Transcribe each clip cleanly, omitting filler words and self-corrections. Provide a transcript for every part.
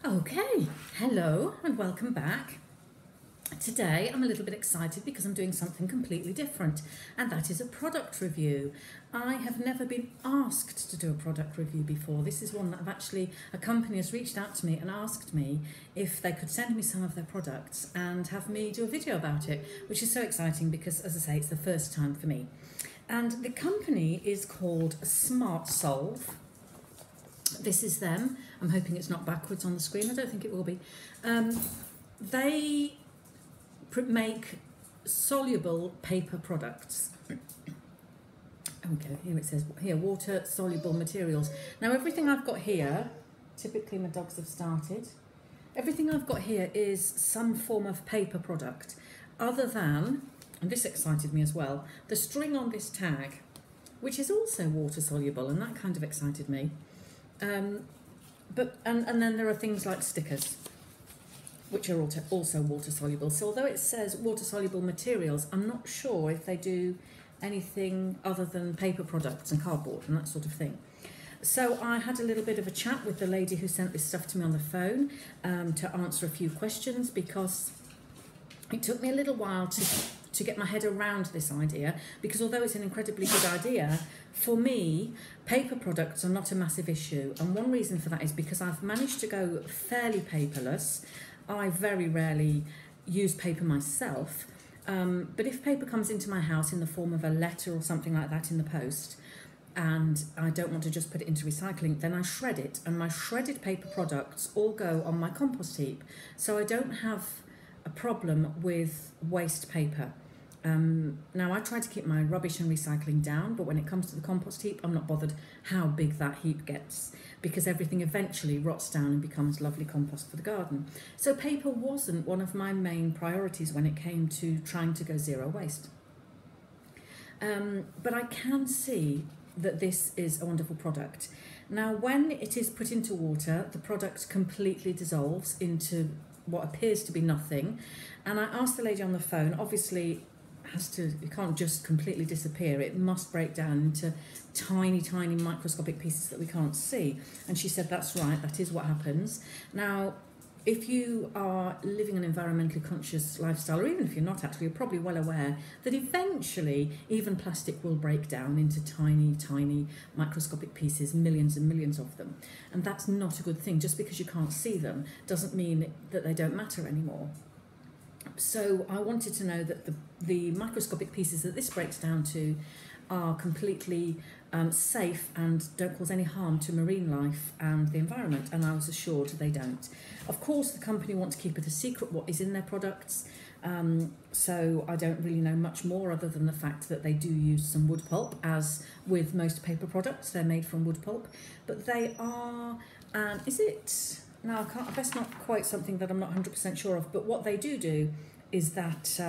Okay, hello and welcome back. Today I'm a little bit excited because I'm doing something completely different, and that is a product review. I have never been asked to do a product review before. This is one that a company has reached out to me and asked me if they could send me some of their products and have me do a video about it, which is so exciting because, as I say, it's the first time for me. And the company is called Smartsolve. This is them. I'm hoping it's not backwards on the screen. I don't think it will be. They make soluble paper products. Okay, here it says, here, water soluble materials. Now everything I've got here, typically my dogs have started, everything I've got here is some form of paper product, other than, and this excited me as well, the string on this tag, which is also water soluble, and that kind of excited me. And then there are things like stickers, which are also water soluble. So although it says water soluble materials, I'm not sure if they do anything other than paper products and cardboard and that sort of thing. So I had a little bit of a chat with the lady who sent this stuff to me on the phone to answer a few questions, because it took me a little while to get my head around this idea, because although it's an incredibly good idea, for me, paper products are not a massive issue. And one reason for that is because I've managed to go fairly paperless. I very rarely use paper myself, but if paper comes into my house in the form of a letter or something like that in the post, and I don't want to just put it into recycling, then I shred it, and my shredded paper products all go on my compost heap. So I don't have a problem with waste paper. Now I try to keep my rubbish and recycling down, but when it comes to the compost heap, I'm not bothered how big that heap gets, because everything eventually rots down and becomes lovely compost for the garden. So paper wasn't one of my main priorities when it came to trying to go zero waste. But I can see that this is a wonderful product. Now, when it is put into water, the product completely dissolves into what appears to be nothing. And I asked the lady on the phone, obviously it can't just completely disappear, it must break down into tiny microscopic pieces that we can't see. And she said that's right, that is what happens. Now, if you are living an environmentally conscious lifestyle, or even if you're not, actually, you're probably well aware that eventually even plastic will break down into tiny microscopic pieces, millions and millions of them. And that's not a good thing. Just because you can't see them doesn't mean that they don't matter anymore. So I wanted to know that the microscopic pieces that this breaks down to are completely safe and don't cause any harm to marine life and the environment, and I was assured they don't. Of course, the company want to keep it a secret what is in their products, so I don't really know much more other than the fact that they do use some wood pulp. As with most paper products, they're made from wood pulp, but they are, no, I best not quote something that I'm not 100% sure of, but what they do is that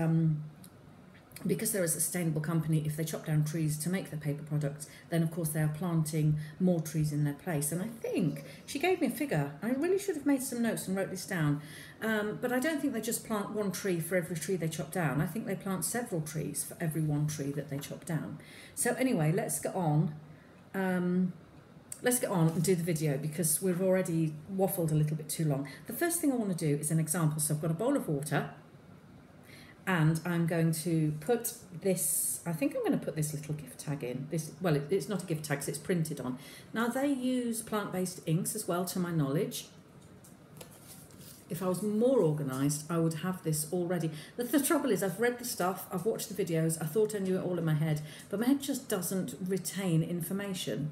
because they're a sustainable company, if they chop down trees to make their paper products, then of course they are planting more trees in their place. And I think she gave me a figure. I really should have made some notes and wrote this down, but I don't think they just plant one tree for every tree they chop down. I think they plant several trees for every one tree that they chop down. So anyway, let's get on. Let's get on and do the video, because we've already waffled a little bit too long. The first thing I want to do is an example. So I've got a bowl of water, and I'm going to put this, I think I'm going to put this little gift tag in. It's not a gift tag, so it's printed on. Now, they use plant-based inks as well, to my knowledge. If I was more organised, I would have this already. The trouble is, I've read the stuff, I've watched the videos, I thought I knew it all in my head, but my head just doesn't retain information.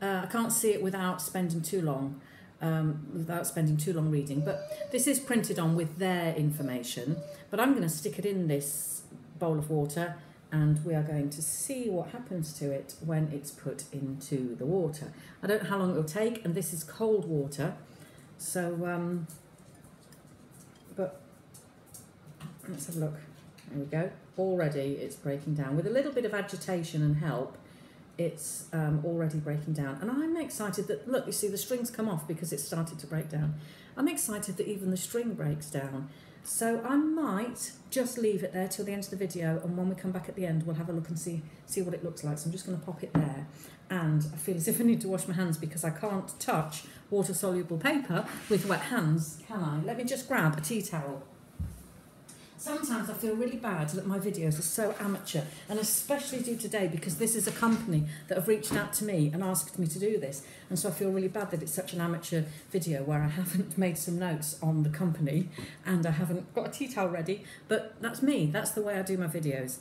I can't see it without spending too long reading, but this is printed on with their information. But I'm going to stick it in this bowl of water, and we are going to see what happens to it when it's put into the water. I don't know how long it will take, and this is cold water, so but let's have a look. There we go. Already it's breaking down. With a little bit of agitation and help, it's already breaking down. And I'm excited that, look, you see the strings come off because it started to break down. I'm excited that even the string breaks down. So I might just leave it there till the end of the video, and when we come back at the end we'll have a look and see what it looks like. So I'm just going to pop it there, and I feel as if I need to wash my hands because I can't touch water-soluble paper with wet hands, can I? Let me just grab a tea towel. Sometimes I feel really bad that my videos are so amateur, and especially do today because this is a company that have reached out to me and asked me to do this, and so I feel really bad that it's such an amateur video where I haven't made some notes on the company and I haven't got a tea towel ready, but that's me, that's the way I do my videos.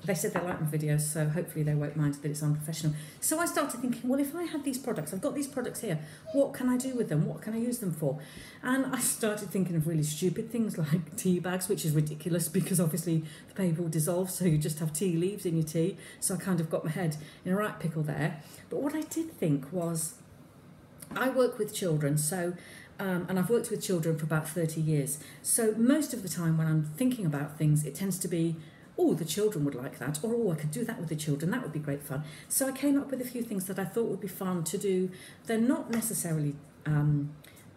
They said they like my videos, so hopefully they won't mind that it's unprofessional. So I started thinking, well, if I had these products, I've got these products here, what can I do with them? What can I use them for? And I started thinking of really stupid things like tea bags, which is ridiculous because obviously the paper will dissolve, so you just have tea leaves in your tea. So I kind of got my head in a right pickle there. But what I did think was, I work with children, so and I've worked with children for about 30 years. So most of the time when I'm thinking about things, it tends to be, oh, the children would like that, or oh, I could do that with the children, that would be great fun. So I came up with a few things that I thought would be fun to do. They're not necessarily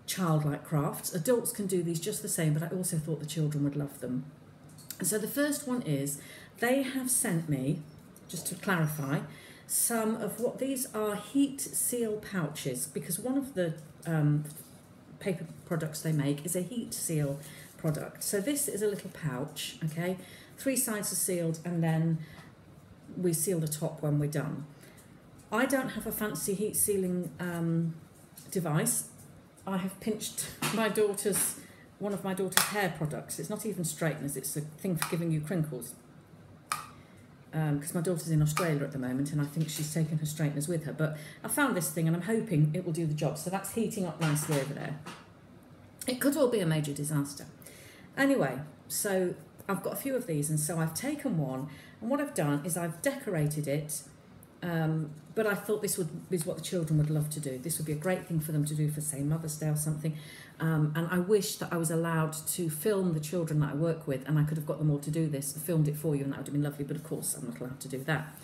childlike crafts. Adults can do these just the same, but I also thought the children would love them. So the first one is, they have sent me, just to clarify, some of what these are heat seal pouches, because one of the paper products they make is a heat seal product. So this is a little pouch, okay? 3 sides are sealed, and then we seal the top when we're done. I don't have a fancy heat sealing device. I have pinched one of my daughter's hair products. It's not even straighteners, it's a thing for giving you crinkles. Because my daughter's in Australia at the moment and I think she's taken her straighteners with her. But I found this thing and I'm hoping it will do the job. So that's heating up nicely over there. It could all be a major disaster. Anyway, so I've got a few of these, and so I've taken one, and what I've done is I've decorated it, but I thought this is what the children would love to do. This would be a great thing for them to do for, say, Mother's Day or something. And I wish that I was allowed to film the children that I work with, and I could have got them all to do this, filmed it for you, and that would have been lovely, but of course I'm not allowed to do that.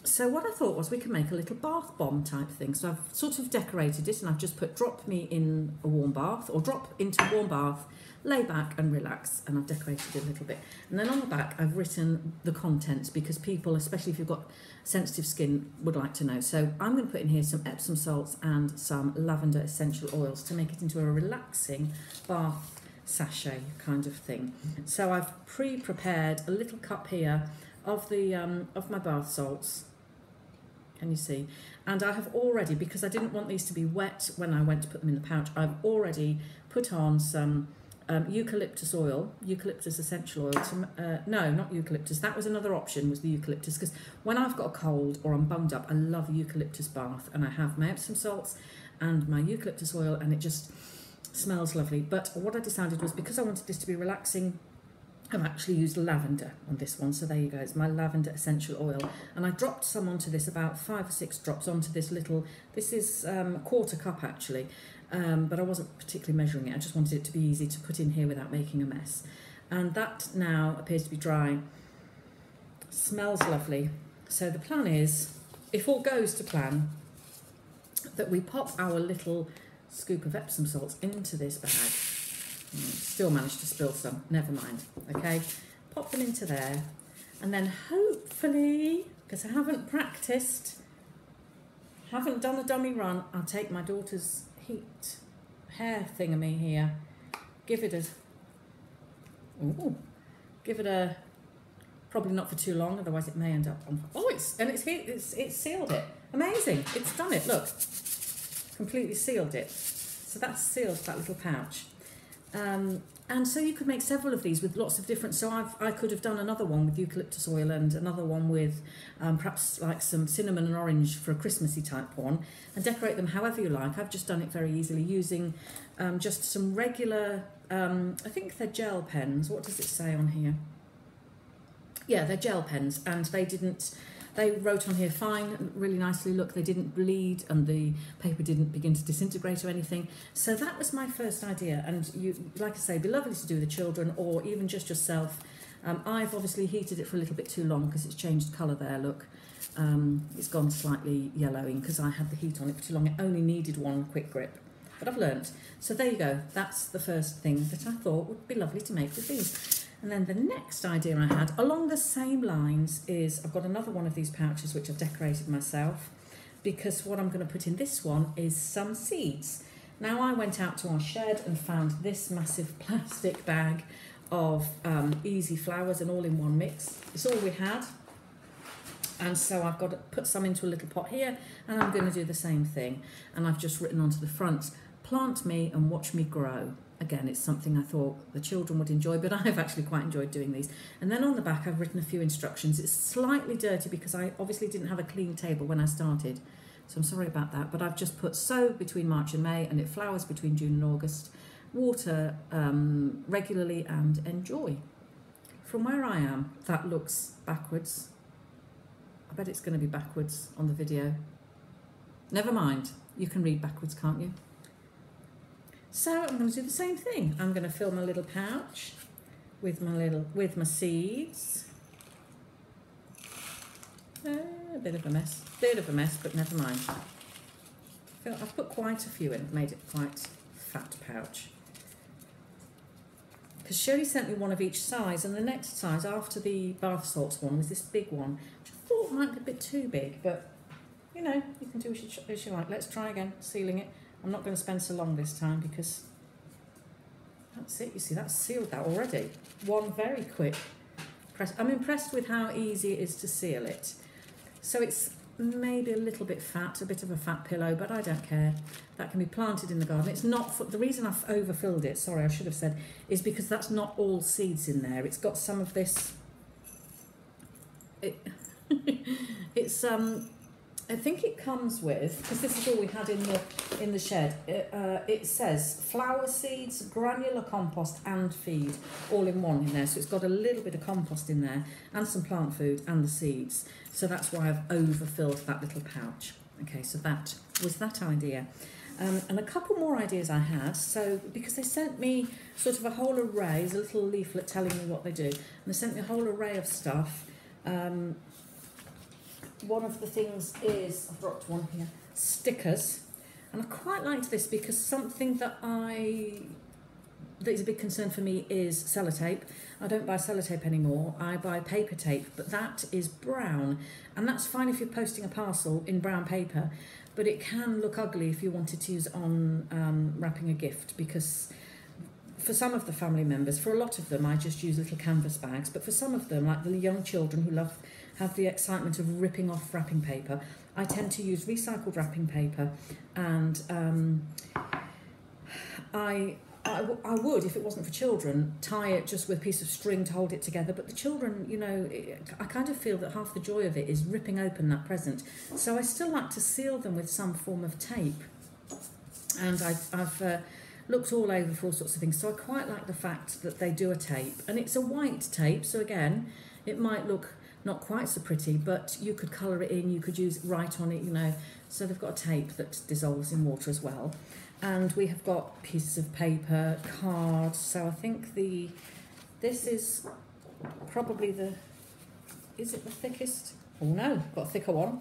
So what I thought was we could make a little bath bomb type thing. So I've sort of decorated it, and I've just put drop me in a warm bath, or drop into a warm bath, lay back and relax, and I've decorated it a little bit. And then on the back I've written the contents, because people, especially if you've got sensitive skin, would like to know. So I'm going to put in here some Epsom salts and some lavender essential oils to make it into a relaxing bath sachet kind of thing. So I've pre-prepared a little cup here of the of my bath salts. Can you see? And I have already, because I didn't want these to be wet when I went to put them in the pouch, I've already put on some eucalyptus oil, eucalyptus essential oil. No, not eucalyptus. That was another option, was the eucalyptus, because when I've got a cold or I'm bunged up, I love a eucalyptus bath, and I have my Epsom salts and my eucalyptus oil, and it just smells lovely. But what I decided was, because I wanted this to be relaxing, I've actually used lavender on this one. So there you go, it's my lavender essential oil. And I dropped some onto this, about 5 or 6 drops onto this little, this is a quarter cup actually, but I wasn't particularly measuring it. I just wanted it to be easy to put in here without making a mess. And that now appears to be dry. Smells lovely. So the plan is, if all goes to plan, that we pop our little scoop of Epsom salts into this bag. Still managed to spill some, never mind, okay? Pop them into there, and then hopefully, because I haven't practiced, haven't done a dummy run, I'll take my daughter's heat hair thingamy here, give it a, probably not for too long, otherwise it may end up on, it's sealed it, amazing, it's done it, look, completely sealed it. So that's sealed that little pouch. And so you could make several of these with lots of different, so I could have done another one with eucalyptus oil and another one with perhaps like some cinnamon and orange for a Christmassy type one, and decorate them however you like. I've just done it very easily using just some regular, I think they're gel pens. What does it say on here? Yeah, they're gel pens, and they wrote on here, fine, really nicely, look, they didn't bleed and the paper didn't begin to disintegrate or anything. So that was my first idea, and you, like I say, it'd be lovely to do with the children or even just yourself. I've obviously heated it for a little bit too long because it's changed colour there, look. It's gone slightly yellowing because I had the heat on it for too long. It only needed one quick grip. but I've learnt. So there you go. That's the first thing that I thought would be lovely to make with these. And then the next idea I had, along the same lines, is I've got another one of these pouches which I've decorated myself, because what I'm going to put in this one is some seeds. Now, I went out to our shed and found this massive plastic bag of easy flowers, and all-in-one mix. It's all we had. And so I've got to put some into a little pot here, and I'm going to do the same thing. And I've just written onto the front, plant me and watch me grow. Again, it's something I thought the children would enjoy, but I've actually quite enjoyed doing these. And then on the back, I've written a few instructions. It's slightly dirty because I obviously didn't have a clean table when I started. So I'm sorry about that, but I've just put sow between March and May, and it flowers between June and August. Water regularly and enjoy. From where I am, that looks backwards. I bet it's going to be backwards on the video. Never mind, you can read backwards, can't you? So I'm going to do the same thing. I'm going to fill my little pouch with my seeds. A bit of a mess, but never mind. I've put quite a few in, made it quite fat pouch. Because Shirley sent me one of each size, and the next size after the bath salts one was this big one, which I thought might be a bit too big, but you know, you can do as you like. Let's try again, sealing it. I'm not going to spend so long this time because that's it. You see, that's sealed that already. One very quick press. I'm impressed with how easy it is to seal it. So it's maybe a little bit fat, a bit of a fat pillow, but I don't care. That can be planted in the garden. It's not for, the reason I've overfilled it, sorry, I should have said, is because that's not all seeds in there. It's got some of this. It's I think it comes with, because this is all we had in the shed. It says flower seeds, granular compost, and feed all in one in there. So it's got a little bit of compost in there, and some plant food, and the seeds. So that's why I've overfilled that little pouch. Okay, so that was that idea. And a couple more ideas I had. So because they sent me sort of a whole array, there's a little leaflet telling me what they do, and they sent me a whole array of stuff. One of the things is, I've dropped one here, stickers. And I quite liked this because something that is a big concern for me is sellotape. I don't buy sellotape anymore, I buy paper tape, but that is brown. And that's fine if you're posting a parcel in brown paper, but it can look ugly if you wanted to use it on wrapping a gift, because for some of the family members, for a lot of them, I just use little canvas bags, but for some of them, like the young children who have the excitement of ripping off wrapping paper, I tend to use recycled wrapping paper, and I would, if it wasn't for children, tie it just with a piece of string to hold it together. But the children, you know, I kind of feel that half the joy of it is ripping open that present. So I still like to seal them with some form of tape. And I've looked all over for all sorts of things. So I quite like the fact that they do a tape. And it's a white tape, so again, it might look not quite so pretty, but you could colour it in, you could use write on it, you know. So they've got a tape that dissolves in water as well. And we have got pieces of paper, cards. So I think this is probably is it the thickest? Oh no, got a thicker one.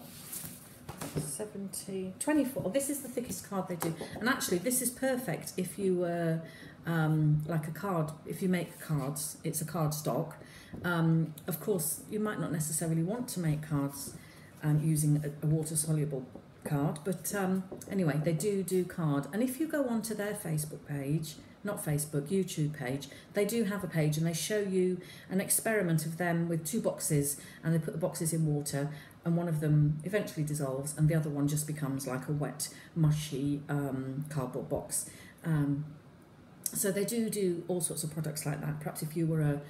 24. This is the thickest card they do. And actually this is perfect if you were like a card, if you make cards, it's a card stock. Of course, you might not necessarily want to make cards using a water-soluble card, but anyway, they do card. And if you go onto their Facebook page, not Facebook, YouTube page, they do have a page, and they show you an experiment of them with 2 boxes, and they put the boxes in water, and one of them eventually dissolves, and the other one just becomes like a wet, mushy cardboard box. So they do all sorts of products like that. Perhaps if you were a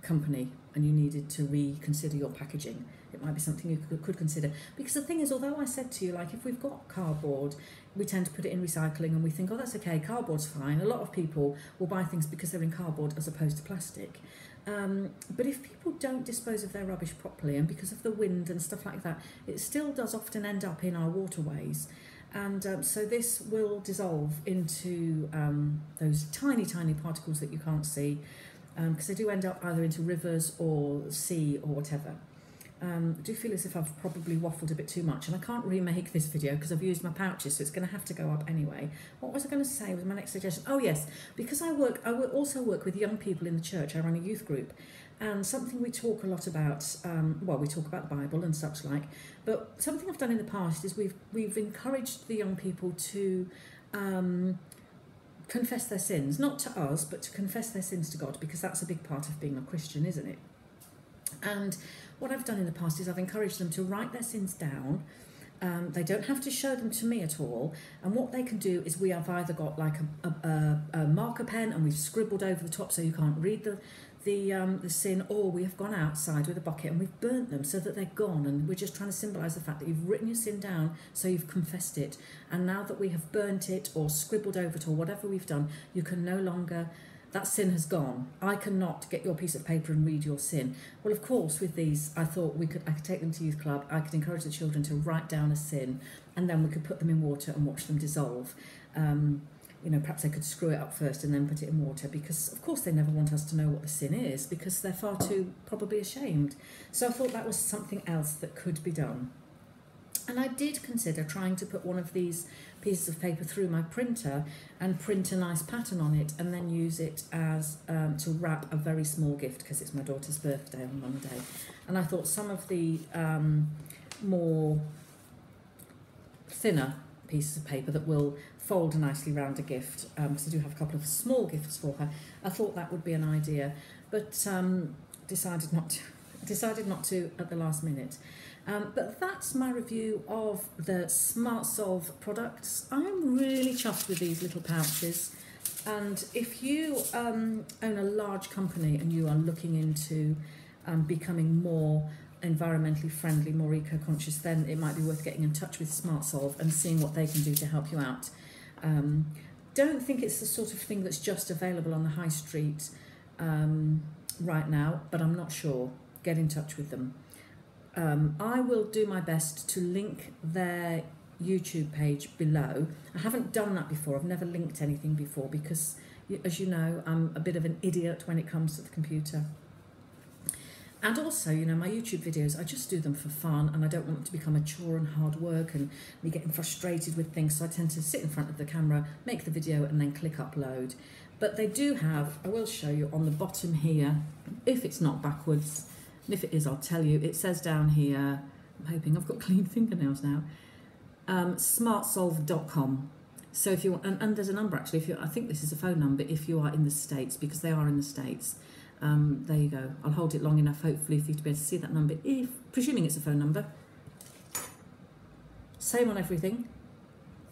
company and you needed to reconsider your packaging, it might be something you could consider. Because the thing is, although I said to you, like, if we've got cardboard, we tend to put it in recycling and we think, oh, that's okay, cardboard's fine. A lot of people will buy things because they're in cardboard as opposed to plastic. But if people don't dispose of their rubbish properly, and because of the wind and stuff like that, it still does often end up in our waterways. And so this will dissolve into those tiny, tiny particles that you can't see, because they do end up either into rivers or sea or whatever. I do feel as if I've probably waffled a bit too much, and I can't remake this video because I've used my pouches, so it's going to have to go up anyway. What was I going to say was my next suggestion? Oh yes, because I also work with young people in the church. I run a youth group, and something we talk a lot about, well, we talk about the Bible and such like, but something I've done in the past is we've encouraged the young people to confess their sins, not to us, but to confess their sins to God, because that's a big part of being a Christian, isn't it? And what I've done in the past is I've encouraged them to write their sins down. They don't have to show them to me at all. And what they can do is we have either got like a marker pen and we've scribbled over the top so you can't read the sin, or we have gone outside with a bucket and we've burnt them so that they're gone, and we're just trying to symbolise the fact that you've written your sin down, so you've confessed it, and now that we have burnt it or scribbled over it or whatever we've done, you can no longer, that sin has gone. I cannot get your piece of paper and read your sin. Well, of course, with these, I thought I could take them to youth club, I could encourage the children to write down a sin, and then we could put them in water and watch them dissolve. You know, perhaps they could screw it up first and then put it in water, because of course they never want us to know what the sin is, because they're far too probably ashamed. So I thought that was something else that could be done. And I did consider trying to put one of these pieces of paper through my printer and print a nice pattern on it, and then use it as to wrap a very small gift, because it's my daughter's birthday on Monday. And I thought some of the more thinner pieces of paper that will fold nicely round a gift, because I do have a couple of small gifts for her. I thought that would be an idea, but decided not to at the last minute. But that's my review of the Smartsolve products. I'm really chuffed with these little pouches, and if you own a large company and you are looking into becoming more environmentally friendly, more eco-conscious, then it might be worth getting in touch with Smartsolve and seeing what they can do to help you out. Don't think it's the sort of thing that's just available on the high street right now, but I'm not sure. Get in touch with them. I will do my best to link their YouTube page below. I haven't done that before. I've never linked anything before because, as you know, I'm a bit of an idiot when it comes to the computer. And also, you know, my YouTube videos, I just do them for fun, and I don't want them to become a chore and hard work and me getting frustrated with things, so I tend to sit in front of the camera, make the video, and then click upload. But they do have, I will show you on the bottom here, if it's not backwards, and if it is, I'll tell you, it says down here, I'm hoping I've got clean fingernails now, smartsolve.com. So if you want, and there's a number actually, if you, I think this is a phone number if you are in the States, because they are in the States. There you go. I'll hold it long enough, hopefully, for you to be able to see that number, if presuming it's a phone number. Same on everything.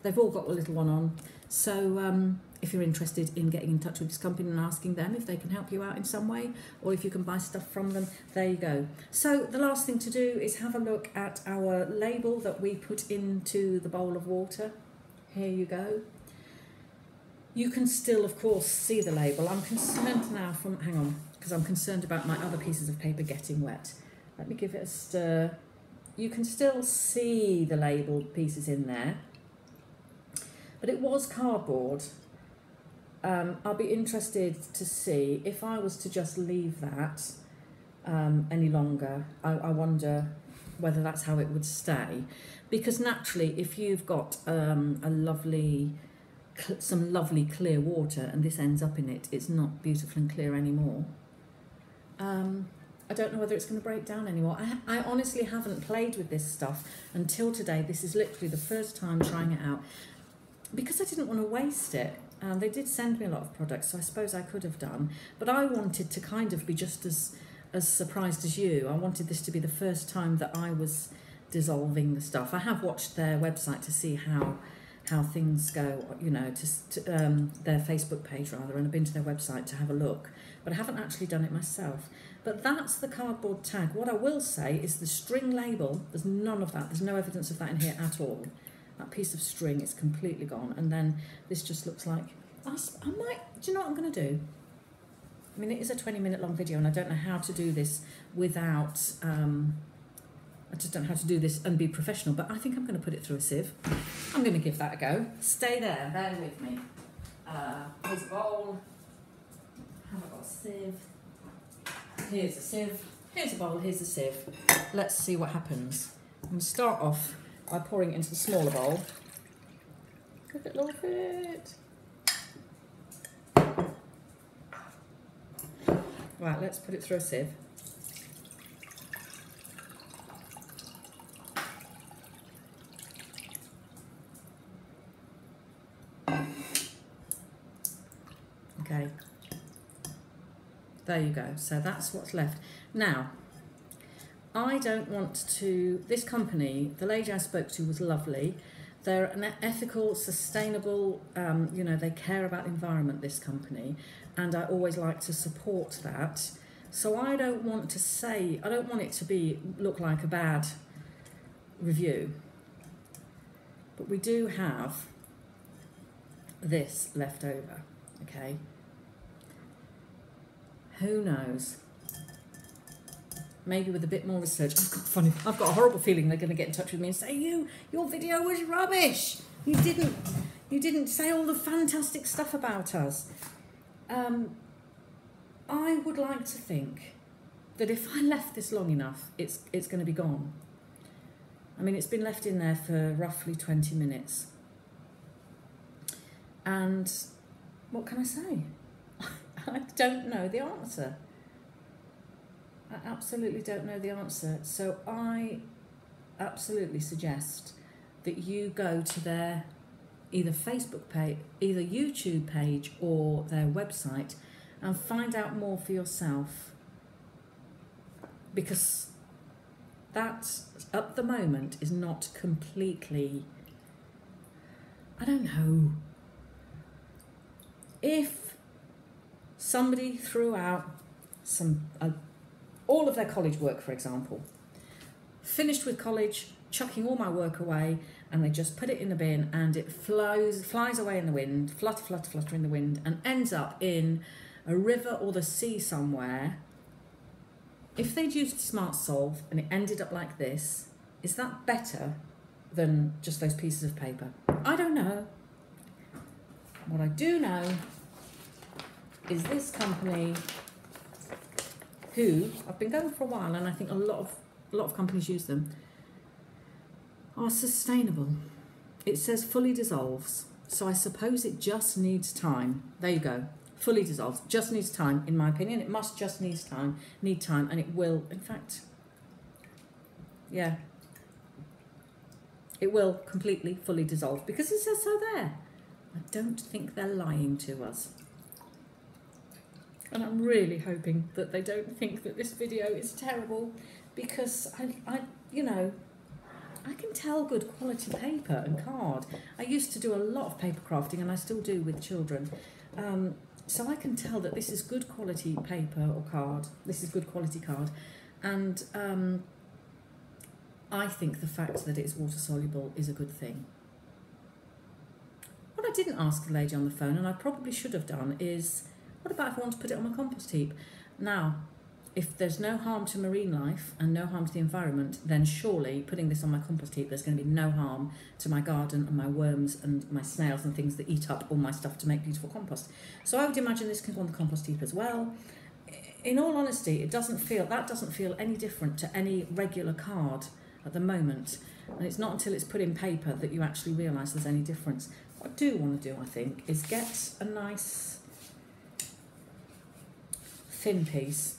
They've all got a little one on. So if you're interested in getting in touch with this company and asking them if they can help you out in some way, or if you can buy stuff from them, there you go. So the last thing to do is have a look at our label that we put into the bowl of water. Here you go. You can still, of course, see the label. I'm concerned now from, hang on, because I'm concerned about my other pieces of paper getting wet. Let me give it a stir. You can still see the labelled pieces in there, but it was cardboard. I'll be interested to see if I was to just leave that any longer. I wonder whether that's how it would stay, because naturally, if you've got some lovely clear water and this ends up in it, it's not beautiful and clear anymore. I don't know whether it's going to break down anymore. I honestly haven't played with this stuff until today. This is literally the first time trying it out, because I didn't want to waste it. They did send me a lot of products, so I suppose I could have done, but I wanted to kind of be just as surprised as you. I wanted this to be the first time that I was dissolving the stuff. I have watched their website to see how things go, you know, to their Facebook page rather, and I've been to their website to have a look, but I haven't actually done it myself. But that's the cardboard tag. What I will say is the string label, there's none of that, there's no evidence of that in here at all. That piece of string is completely gone, and then this just looks like, I might, do you know what I'm going to do? I mean, it is a 20-minute long video, and I don't know how to do this without, I just don't know how to do this and be professional, but I think I'm going to put it through a sieve. I'm going to give that a go. Stay there, bear with me. Here's a bowl. Have I got a sieve? Here's a sieve. Here's a bowl, here's a sieve. Let's see what happens. I'm going to start off by pouring it into the smaller bowl. Look at love it. Right, let's put it through a sieve. Okay, there you go. So that's what's left. Now, I don't want to, this company, the lady I spoke to was lovely. They're an ethical, sustainable, you know, they care about the environment, this company, and I always like to support that. So I don't want to say, I don't want it to look like a bad review. But we do have this left over, okay? Who knows? Maybe with a bit more research. I've got a horrible feeling they're going to get in touch with me and say, your video was rubbish. You didn't say all the fantastic stuff about us. I would like to think that if I left this long enough, it's going to be gone. I mean, it's been left in there for roughly 20 minutes. And what can I say? I don't know the answer. I absolutely don't know the answer. So I absolutely suggest that you go to their either Facebook page, either YouTube page or their website and find out more for yourself. Because that, at the moment, is not completely, I don't know. If somebody threw out all of their college work, for example, finished with college, chucking all my work away, and they just put it in the bin and it flies away in the wind, flutter in the wind, and ends up in a river or the sea somewhere. If they'd used Smartsolve and it ended up like this, is that better than just those pieces of paper? I don't know. What I do know is this company, who I've been going for a while, and I think a lot of companies use them, are sustainable. It says fully dissolves, so I suppose it just needs time. There you go. Fully dissolves. Just needs time, in my opinion. It must just need time, and it will, in fact, yeah, it will completely, fully dissolve, because it says so there. I don't think they're lying to us. And I'm really hoping that they don't think that this video is terrible, because I you know, I can tell good quality paper and card. I used to do a lot of paper crafting, and I still do with children. So I can tell that this is good quality paper or card. This is good quality card. And I think the fact that it's water soluble is a good thing. What I didn't ask the lady on the phone, and I probably should have done, is what about if I want to put it on my compost heap? Now, if there's no harm to marine life and no harm to the environment, then surely putting this on my compost heap, there's going to be no harm to my garden and my worms and my snails and things that eat up all my stuff to make beautiful compost. So I would imagine this can go on the compost heap as well. In all honesty, that doesn't feel any different to any regular card at the moment. And it's not until it's put in paper that you actually realise there's any difference. What I do want to do, I think, is get a nice thin piece.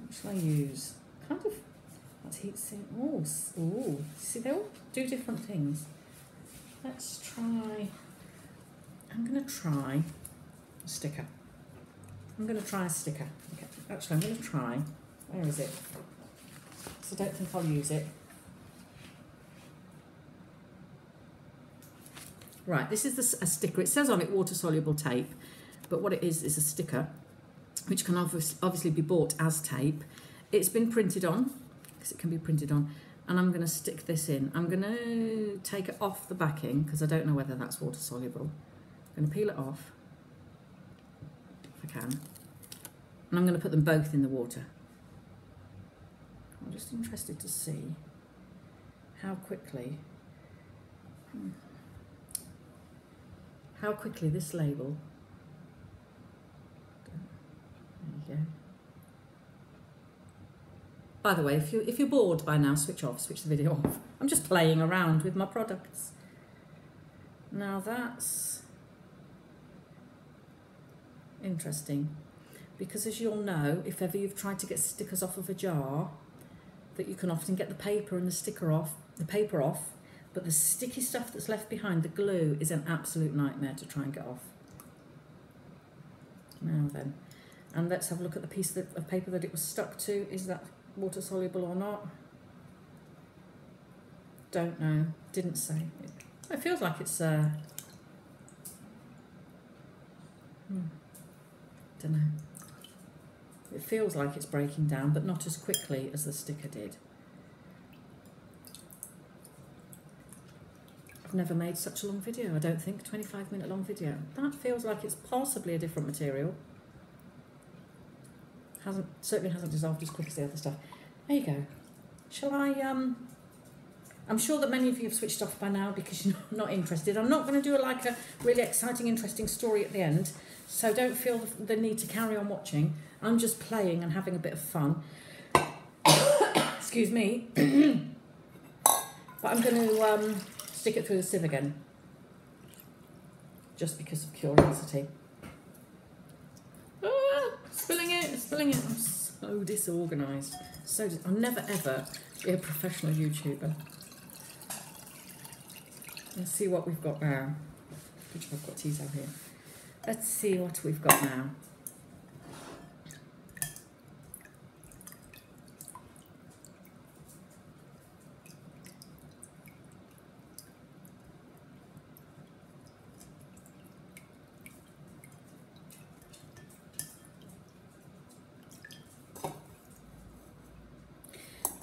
What shall I use? Kind of, that's heat sink. Oh, see, they all do different things. Let's try, I'm going to try a sticker. Okay, actually, I'm going to try, where is it? So I don't think I'll use it. Right, this is a sticker. It says on it water-soluble tape, but what it is a sticker, which can obviously be bought as tape. It's been printed on, because it can be printed on, and I'm going to stick this in. I'm going to take it off the backing, because I don't know whether that's water-soluble. I'm going to peel it off, if I can, and I'm going to put them both in the water. I'm just interested to see how quickly this label, there you go, By the way, if you're bored by now, switch the video off. I'm just playing around with my products. Now that's interesting, because as you'll know, if ever you've tried to get stickers off of a jar, that you can often get the paper and the paper off, but the sticky stuff that's left behind, the glue, is an absolute nightmare to try and get off. Now then, and let's have a look at the piece of paper that it was stuck to. Is that water soluble or not? Don't know, didn't say. It feels like it's don't know. It feels like it's breaking down, but not as quickly as the sticker did. I've never made such a long video, I don't think. 25-minute long video. That feels like it's possibly a different material. Certainly hasn't dissolved as quick as the other stuff. There you go. Shall I, I'm sure that many of you have switched off by now because you're not interested. I'm not going to do a really exciting, interesting story at the end, so don't feel the need to carry on watching. I'm just playing and having a bit of fun. Excuse me. But I'm going to stick it through the sieve again, just because of curiosity. Spilling it. I'm so disorganised. I'll never ever be a professional YouTuber. Let's see what we've got now. I've got teas out here. Let's see what we've got now.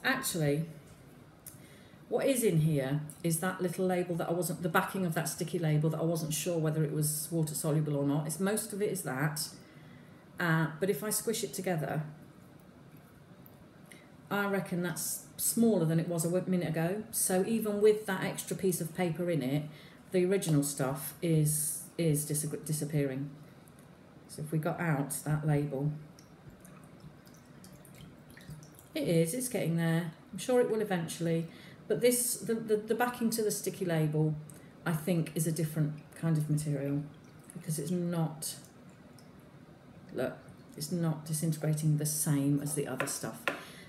Actually, what is in here is that little label that the backing of that sticky label that I wasn't sure whether it was water soluble or not. Most of it is that, but if I squish it together, I reckon that's smaller than it was a minute ago. So even with that extra piece of paper in it, the original stuff is disappearing. So if we got out that label, it's getting there. I'm sure it will eventually. But the backing to the sticky label, I think, is a different kind of material, because it's not disintegrating the same as the other stuff.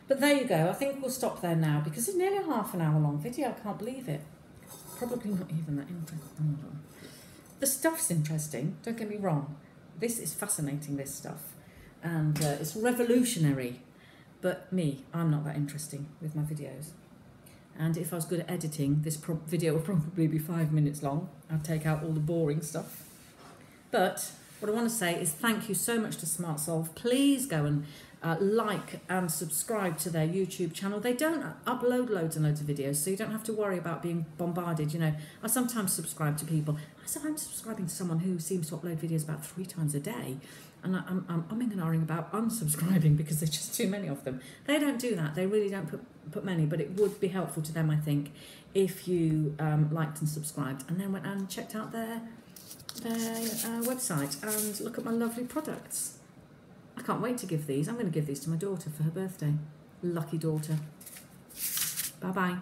But there you go. I think we'll stop there now, because it's nearly a half an hour long video. I can't believe it. Probably not even that interesting. Oh. The stuff's interesting, don't get me wrong. This is fascinating, this stuff. And it's revolutionary. But I'm not that interesting with my videos. And if I was good at editing, this video would probably be 5 minutes long. I'd take out all the boring stuff. But what I want to say is thank you so much to Smartsolve. Please go and like and subscribe to their YouTube channel. They don't upload loads and loads of videos, so you don't have to worry about being bombarded. You know, I sometimes subscribe to people. I'm subscribing to someone who seems to upload videos about 3 times a day. And I'm umming and ahhing about unsubscribing because there's just too many of them. They don't do that. They really don't put many, but it would be helpful to them, I think, if you liked and subscribed and then went and checked out their website and look at my lovely products. I can't wait to give these. I'm going to give these to my daughter for her birthday. Lucky daughter. Bye-bye.